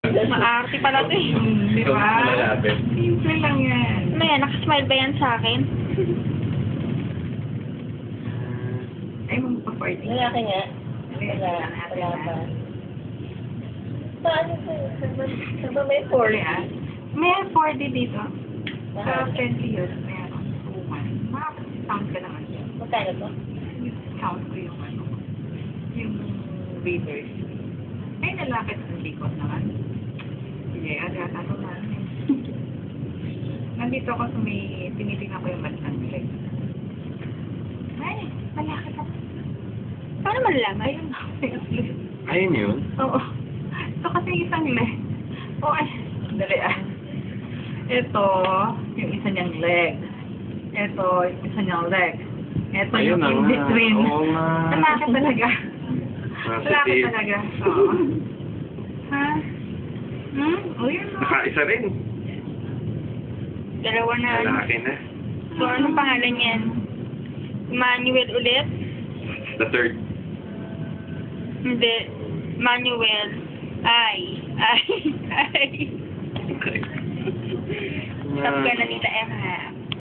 Maarte pala ito eh. Di Ikaw ba? mas malalapit. Simple lang yan. Ano yan? Nakasmile ba yan sa akin? Ay, magpa-party. Lalaki nga. Wala. Wala pa. Paano po? Saan ba may 4? May 4D dito. Sa 20 years, meron. 2-1. Makakasount ka naman siya. Magkano to? Count ko yung ano. Yung readers. Ay, nalapit ang likod naman. Sige, agad ako na. Nandito ako sa may tinitingnan ko yung bansang leg. Ay, malaki ka. Paano malalaman? Ayun na. Ayun yun. Oo. Ito kasi isang leg. Oh, ay. Dali ah. Ito, yung isa niyang leg. Ito, yung isa niyang leg. Ito Ayun yung na in nga. between. Oo nga. Malaki talaga. Malaki Positive. talaga. Oo. Ha? Oh, yun na. Nakaisa rin. Dalawa na. Lalaki na. So, anong pangalan yan? Manuel ulit? The third. Hindi. Manuel. Ay. Okay. Stop ka na, Tita Emma.